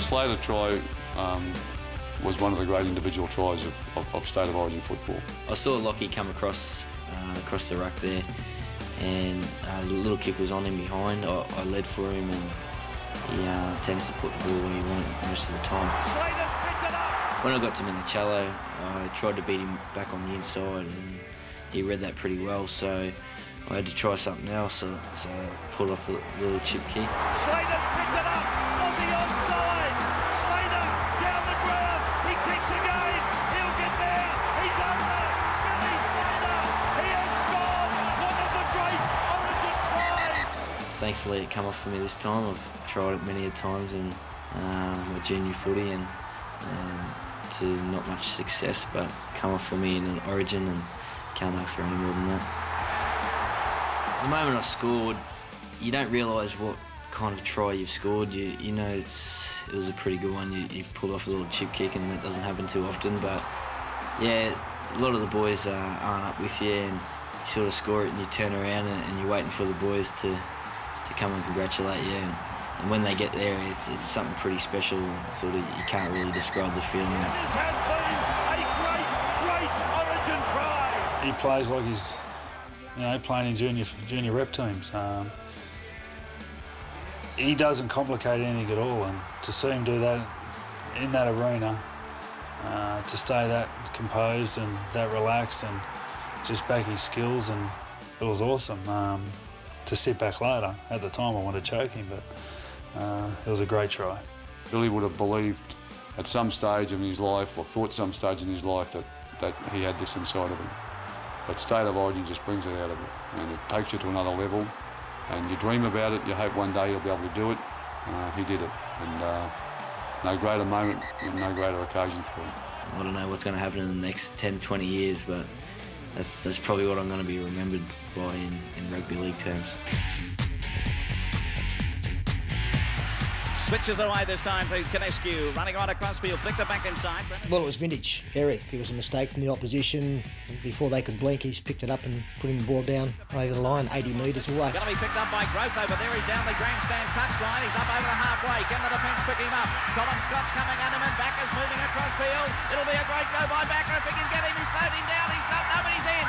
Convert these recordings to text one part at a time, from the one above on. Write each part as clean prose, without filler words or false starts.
Slater try was one of the great individual tries of State of Origin football. I saw Lockie come across the ruck there, and the little kick was on him behind. I led for him, and he tends to put the ball where he wanted most of the time. Slater's picked it up! When I got to Minicello, I tried to beat him back on the inside, and he read that pretty well, so I had to try something else, so I pulled off the little chip kick. Slater's picked it up! Aussie onside! Slater down the ground! He kicks again! He'll get there! He's over! Billy Slater! He has scored one of the great Origin tries! Thankfully it came off for me this time. I've tried it many a times in my junior footy, and to not much success, but come off for me in an Origin, and can't ask for any more than that. The moment I scored, you don't realise what kind of try you've scored. You know it was a pretty good one. You've pulled off a little chip kick, and that doesn't happen too often. But yeah, a lot of the boys aren't up with you, and you sort of score it and you turn around and you're waiting for the boys to come and congratulate you. And when they get there, it's something pretty special. Sort of, you can't really describe the feeling. This has been a great Origin try. He plays like he's, playing in junior rep teams. He doesn't complicate anything at all, and to see him do that in that arena, to stay that composed and that relaxed and just back his skills, and it was awesome. To sit back later, at the time I wanted to choke him, but it was a great try. Billy would have believed at some stage in his life, or thought some stage in his life, that he had this inside of him. But State of Origin just brings it out of you, and it takes you to another level, and you dream about it, you hope one day you'll be able to do it. He did it, and no greater moment, no greater occasion for him. I don't know what's going to happen in the next 10, 20 years, but that's probably what I'm going to be remembered by in rugby league terms. Switches away this time to Kinescu, running right across field, flicked it back inside. Well, it was vintage Eric. It was a mistake from the opposition. Before they could blink, he's picked it up and putting the ball down over the line, 80 metres away. Going to be picked up by Growth over there. He's down the grandstand touchline. He's up over the halfway. Can the defence pick him up? Colin Scott's coming at him, and Backer's moving across field. It'll be a great go by Backer. If he can get him, he's floating down. He's got nobody's in.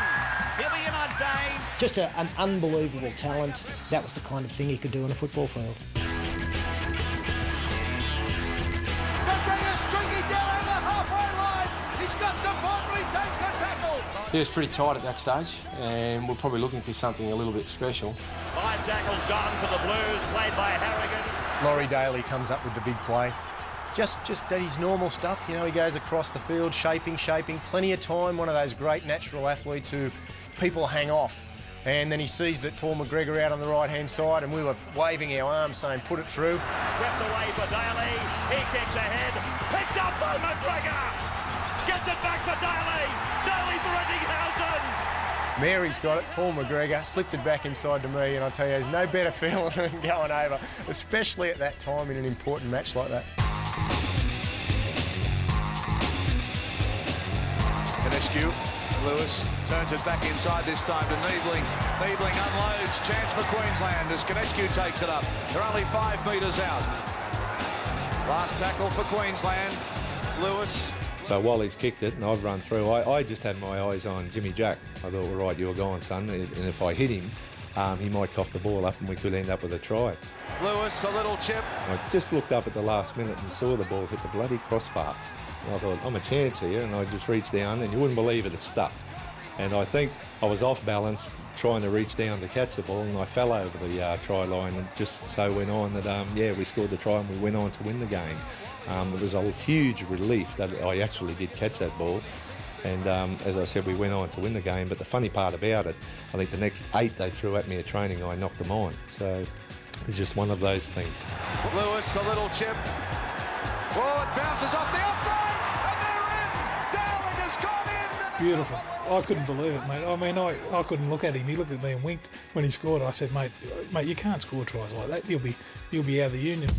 He'll be in on Jane. Just an unbelievable talent. That was the kind of thing he could do on a football field. He was pretty tight at that stage, and we're probably looking for something a little bit special. 5 tackles gone for the Blues, played by Harrigan. Laurie Daly comes up with the big play. Just at his normal stuff, he goes across the field, shaping, plenty of time, one of those great natural athletes who people hang off. And then he sees that Paul McGregor out on the right-hand side, and we were waving our arms saying, put it through. Swept away for Daly. He kicks ahead. Picked up by McGregor. Gets it back for Daly. Daly for Reddinghausen. Mary's got it, Paul McGregor, slipped it back inside to me, and I tell you, there's no better feeling than going over, especially at that time in an important match like that. Kinescu, Lewis turns it back inside this time to Niebling. Niebling unloads, chance for Queensland as Kinescu takes it up. They're only 5 metres out. Last tackle for Queensland, Lewis. So while he's kicked it and I've run through, I just had my eyes on Jimmy Jack. I thought, well, right, you're gone, son, and if I hit him, he might cough the ball up and we could end up with a try. Lewis, a little chip. I just looked up at the last minute and saw the ball hit the bloody crossbar. And I thought, I'm a chance here, and I just reached down, and you wouldn't believe it, it stuck. And I think I was off balance trying to reach down to catch the ball, and I fell over the try line, and just so went on that, we scored the try and we went on to win the game. It was a huge relief that I actually did catch that ball. And as I said, we went on to win the game. But the funny part about it, I think the next 8 they threw at me at training, I knocked them on. So it's just one of those things. Lewis, a little chip. Oh, it bounces off the upright, and they're in. Dowling has gone in. Beautiful. I couldn't believe it, mate. I mean, I couldn't look at him. He looked at me and winked when he scored. I said, mate, you can't score tries like that. You'll be out of the union.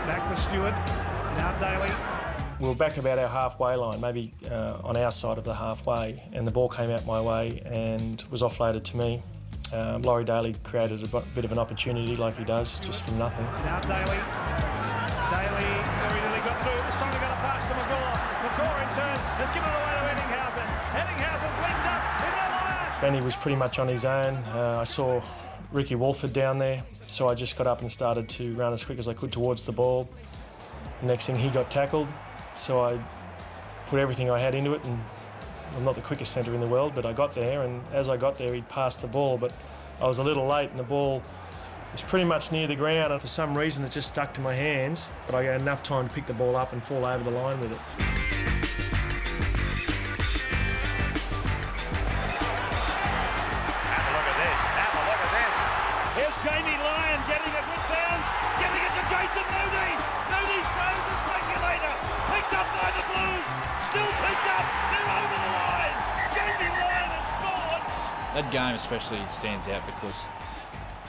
Back for Stewart. Now Daly. We were back about our halfway line, maybe on our side of the halfway, and the ball came out my way and was offloaded to me. Laurie Daly created a bit of an opportunity like he does, just from nothing. Now Daly very nearly got through. This time he got a pass to McGaw. McGaw in turn has given it away to Ettinghausen. Ettinghausen's linked up in the Lions. Benny was pretty much on his own. I saw Ricky Walford down there, so I just got up and started to run as quick as I could towards the ball. The next thing, he got tackled, so I put everything I had into it, and I'm not the quickest centre in the world, but I got there, and as I got there, he'd passed the ball, but I was a little late, and the ball was pretty much near the ground, and for some reason it just stuck to my hands, but I had enough time to pick the ball up and fall over the line with it. Here's Jamie Lyon getting a good bounce, giving it to Jason Moody. Moody throws the speculator, picked up by the Blues, still picked up, they're over the line. Jamie Lyon has scored. That game especially stands out because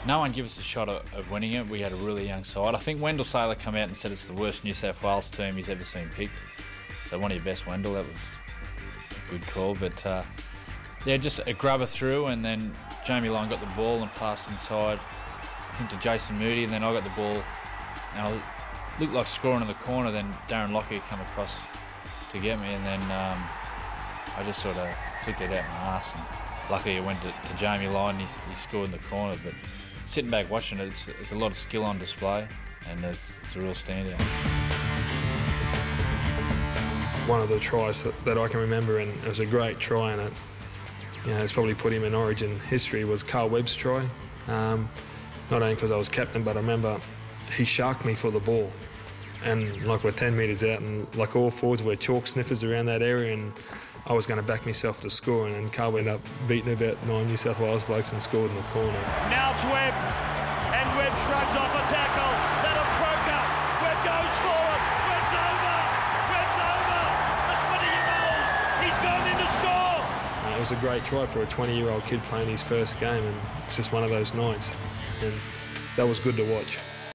no one gave us a shot of winning it. We had a really young side. I think Wendell Saylor come out and said it's the worst New South Wales team he's ever seen picked. So one of your best, Wendell. That was a good call. But yeah, just a grubber through, and then Jamie Lyon got the ball and passed inside, I think to Jason Moody, and then I got the ball and I looked like scoring in the corner. Then Darren Lockyer come across to get me, and then I just sort of flicked it out my arse, and luckily it went to Jamie Lyon. He scored in the corner, but sitting back watching it, it's a lot of skill on display, and it's a real standout. One of the tries that I can remember, and it was a great try, and it's probably put him in Origin history, was Carl Webb's try. Not only because I was captain, but I remember he sharked me for the ball, and like we're 10 metres out, and like all forwards were chalk sniffers around that area, and I was going to back myself to score, and Carl ended up beating about 9 New South Wales blokes and scored in the corner. Now it's Webb, and Webb shrugs off a tackle. That'll Croker. Webb goes forward. Webb's over. Webb's over. The 20-year-old. He's gone in to score. It was a great try for a 20-year-old kid playing his first game, and it's just one of those nights, and that was good to watch.